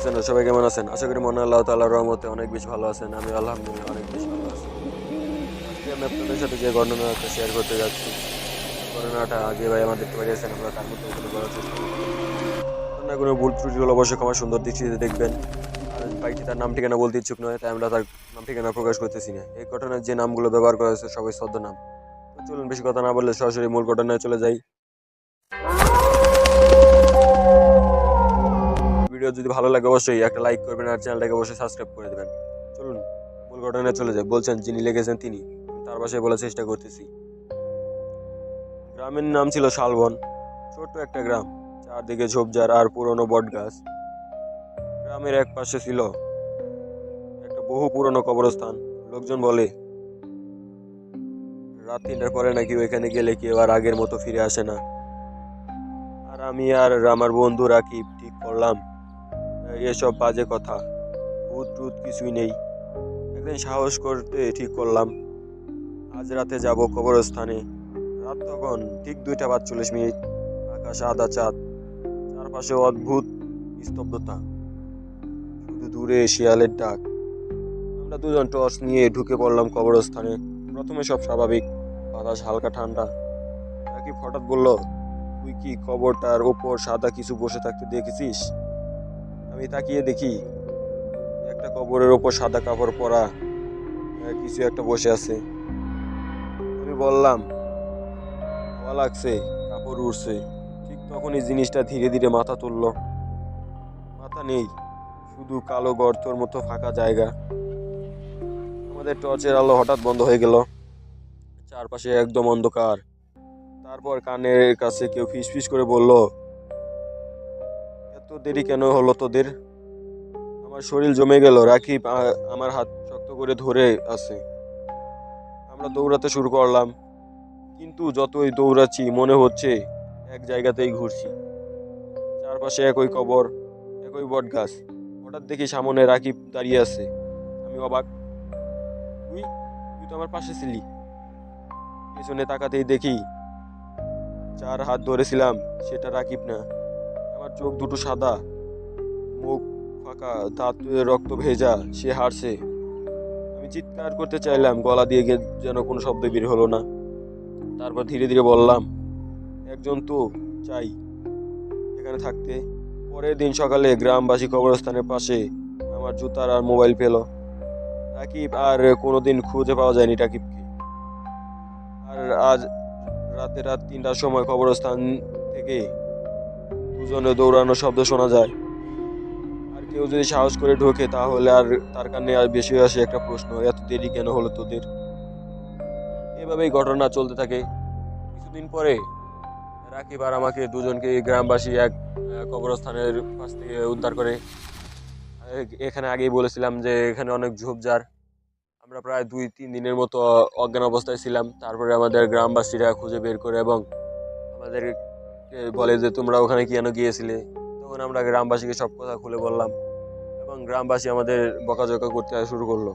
Channel সবাই কেমন আছেন? আশা করি মনে আল্লাহ তাআলার রহমতে অনেক বেশি ভালো আছেন। আমি আলহামদুলিল্লাহ অনেক বেশি ভালো আছি। আজকে আমি আপনাদের সাথে যে ঘটনাটা শেয়ার করতে যাচ্ছি, ঘটনাটা যে ভাই আমাদেরকে পাঠিয়েছেন আমরা তার মতো করে বলার চেষ্টা করব। ঘটনার কোনো ভুল ত্রুটি হলে অবশ্যই ক্ষমা সুন্দর দৃষ্টিতে দেখবেন। আর ভাইটি তার নাম ঠিকানা বলতে ইচ্ছুক নয়, তাই আমরা তার নাম ঠিকানা প্রকাশ করতেছি না। এই ঘটনার যে নামগুলো ব্যবহার করা হয়েছে সবাই ছদ্মনাম। তো চলুন বেশি কথা না বললে সরাসরি মূল ঘটনায় চলে যাই। ভিডিও যদি ভালো লাগে অবশ্যই একটা লাইক করবেন আর চ্যানেলটাকে অবশ্যই সাবস্ক্রাইব করে দেবেন। চলুন মূল ঘটনায় চলে যায়। বলছেন যিনি লিখেছেন তিনি, আমি তার ভাষায় বলার চেষ্টা করতেছি। গ্রামের নাম ছিল শালবন। ছোট্ট একটা গ্রাম, চারদিকে ঝোপঝাড় আর পুরনো বট গাছ। গ্রামের এক পাশে ছিল একটা বহু পুরনো কবরস্থান। লোকজন বলে রাত 3টার পরে নাকি ওইখানে গেলে কেউ আর আগের মতো ফিরে আসে না। আর আমি আর আমার বন্ধু রাকিব ঠিক করলাম এসব বাজে কথা, ভূত টুত কিছুই নেই। একদিন সাহস করতে ঠিক করলাম আজ রাতে যাব কবরস্থানে। রাত তখন ঠিক 2টা 45 মিনিট। আকাশ আধা চাঁদ, চারপাশে অদ্ভুত স্তব্ধতা, শুধু দূরে শিয়ালের ডাক। আমরা দুজন টর্চ নিয়ে ঢুকে পড়লাম কবরস্থানে। প্রথমে সব স্বাভাবিক, বাতাস হালকা ঠান্ডা। রাকিব হঠাৎ বলল, তুই কি কবরটার ওপর সাদা কিছু বসে থাকতে দেখেছিস? আমি তাকিয়ে দেখি একটা কবরের ওপর সাদা কাপড় পরা কিছু একটা বসে আছে। আমি বললাম, হাওয়া লাগছে, কাপড় উড়ছে। ঠিক তখনই জিনিসটা ধীরে ধীরে মাথা তুলল। মাথা নেই, শুধু কালো গর্তর মতো ফাঁকা জায়গা। আমাদের টর্চের আলো হঠাৎ বন্ধ হয়ে গেল। চারপাশে একদম অন্ধকার। তারপর কানের কাছে কেউ ফিসফিস করে বলল, এত দেরি কেন হলো তোদের? আমার শরীর জমে গেল। রাকিব আমার হাত শক্ত করে ধরে আছে। আমরা দৌড়াতে শুরু করলাম, কিন্তু যতই দৌড়াচ্ছি মনে হচ্ছে এক জায়গাতেই ঘুরছি। চারপাশে একই কবর, একই বট গাছ। হঠাৎ দেখি সামনে রাকিব দাঁড়িয়ে আছে। আমি অবাক, তুই তুই তো আমার পাশে ছিলি। পেছনে তাকাতেই দেখি যার হাত ধরেছিলাম সেটা রাকিব না। আমার চোখ দুটো সাদা, মুখ ফাঁকা, দাঁত রক্ত ভেজা। সে হারছে। আমি চিৎকার করতে চাইলাম, গলা দিয়ে যেন কোনো শব্দ বের হলো না। তারপর ধীরে ধীরে বললাম, একজন তো চাই এখানে থাকতে। পরের দিন সকালে গ্রামবাসী কবরস্থানের পাশে আমার জুতার আর মোবাইল পেল। রাকিব আর কোনোদিন খুঁজে পাওয়া যায়নি রাকিবকে। আর আজ রাত 3টার সময় কবরস্থান থেকে দুজনে দৌড়ানোর শব্দ শোনা যায়। আর কেউ যদি সাহস করে ঢোকে তাহলে আর তার কানে আর বেশি আসে একটা প্রশ্ন, এত দেরি কেন হলো তোদের? এভাবেই ঘটনা চলতে থাকে। কিছুদিন পরে রাকিব আর আমাকে দুজনকে গ্রামবাসী এক কবরস্থানের পাশ থেকে উদ্ধার করে। এখানে আগেই বলেছিলাম যে এখানে অনেক ঝোপঝাড়। আমরা প্রায় 2-3 দিনের মতো অজ্ঞান অবস্থায় ছিলাম। তারপরে আমাদের গ্রামবাসীরা খুঁজে বের করে এবং আমাদের বলে যে তোমরা ওখানে কেন গিয়েছিলে। তখন আমরা গ্রামবাসীকে সব কথা খুলে বললাম এবং গ্রামবাসী আমাদের বকাঝকা করতে শুরু করলো।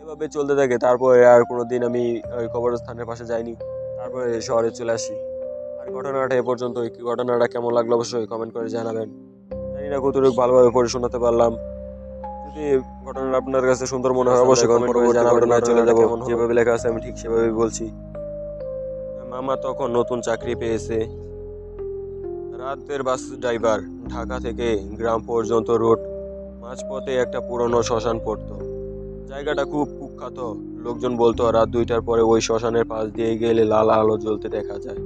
এভাবে চলতে থাকে। তারপরে আর কোনোদিন আমি ওই কবরস্থানের পাশে যাইনি। তারপরে শহরে চলে আসি। আর ঘটনাটা এ পর্যন্তই। ঘটনাটা কেমন লাগলো অবশ্যই কমেন্ট করে জানাবেন। জানি না কতটুকু ভালোভাবে পড়ে শোনাতে পারলাম। যদি ঘটনাটা আপনার কাছে সুন্দর মনে হয় অবশ্যই কমেন্ট করে জানাবেন। ঘটনায় চলে যাব, যেভাবে লেখা আছে আমি ঠিক সেভাবেই বলছি। মামা তখন নতুন চাকরি পেয়েছে, রাতের বাস ড্রাইভার। ঢাকা থেকে গ্রাম পর্যন্ত রোড মাঝপথে একটা পুরনো শ্মশান পড়তো। জায়গাটা খুব কুখ্যাত। লোকজন বলতো রাত 2টার পরে ওই শ্মশানের পাশ দিয়ে গেলে লাল আলো জ্বলতে দেখা যায়।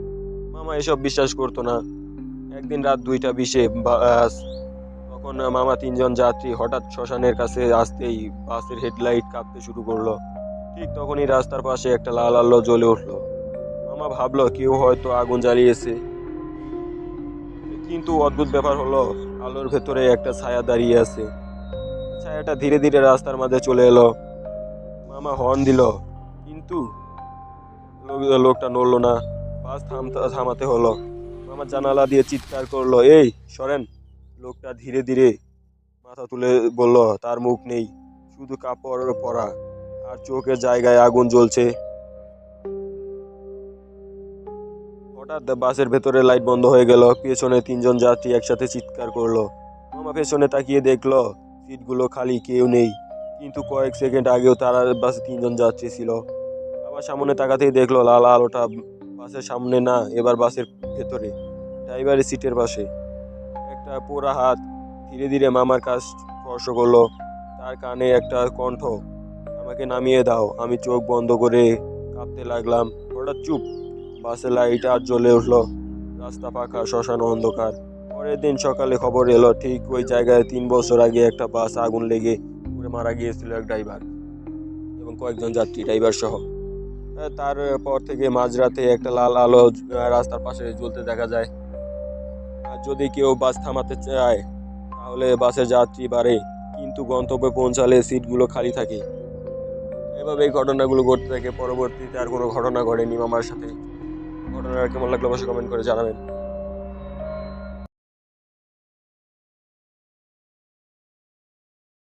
মামা এসব বিশ্বাস করতো না। একদিন রাত 2টা 20-এ বাস, তখন মামা 3জন যাত্রী হঠাৎ শ্মশানের কাছে আসতেই বাসের হেডলাইট কাঁপতে শুরু করলো। ঠিক তখনই রাস্তার পাশে একটা লাল আলো জ্বলে উঠলো। মামা ভাবলো কেউ হয়তো আগুন জ্বালিয়েছে। কিন্তু অদ্ভুত ব্যাপার হলো, আলোর ভেতরে একটা ছায়া দাঁড়িয়ে আছে। ছায়াটা ধীরে ধীরে রাস্তার মাঝে চলে এলো। মামা হর্ন দিল, কিন্তু লোকটা নড়লো না। বাস থামাতে হলো। মামা জানালা দিয়ে চিৎকার করলো, এই সরেন। লোকটা ধীরে ধীরে মাথা তুলে বলল, তার মুখ নেই, শুধু কাপড় পরা আর চোখের জায়গায় আগুন জ্বলছে। হঠাৎ বাসের ভেতরে লাইট বন্ধ হয়ে গেল। পেছনে 3জন যাত্রী একসাথে চিৎকার করলো, মামা পেছনে তাকিয়ে দেখলো সিটগুলো খালি, কেউ নেই। কিন্তু কয়েক সেকেন্ড আগেও তার বাসে 3জন যাত্রী ছিল। আবার সামনে তাকাতেই দেখলো লাল আলোটা বাসের সামনে না, এবার বাসের ভেতরে, ড্রাইভারের সিটের পাশে। একটা পোড়া হাত ধীরে ধীরে মামার কাছ স্পর্শ করলো। তার কানে একটা কণ্ঠ, আমাকে নামিয়ে দাও। আমি চোখ বন্ধ করে কাঁপতে লাগলাম। হঠাৎ চুপ। বাসের লাইট আর জ্বলে উঠলো। রাস্তা ফাঁকা, শ্মশান অন্ধকার। পরের দিন সকালে খবর এলো, ঠিক ওই জায়গায় 3 বছর আগে একটা বাস আগুন লেগে পুড়ে মারা গিয়েছিল এক ড্রাইভার এবং কয়েকজন যাত্রী, ড্রাইভার সহ। তারপর থেকে মাঝরাতে একটা লাল আলো রাস্তার পাশে জ্বলতে দেখা যায়। আর যদি কেউ বাস থামাতে চায় তাহলে বাসের যাত্রী বাড়ে, কিন্তু গন্তব্যে পৌঁছালে সিটগুলো খালি থাকে। এভাবে এই ঘটনাগুলো ঘটতে থাকে। পরবর্তীতে আর কোনো ঘটনা ঘটেনি মামার সাথে। ঘটনাটা কেমন লাগলো অবশ্যই কমেন্ট করে জানাবেন।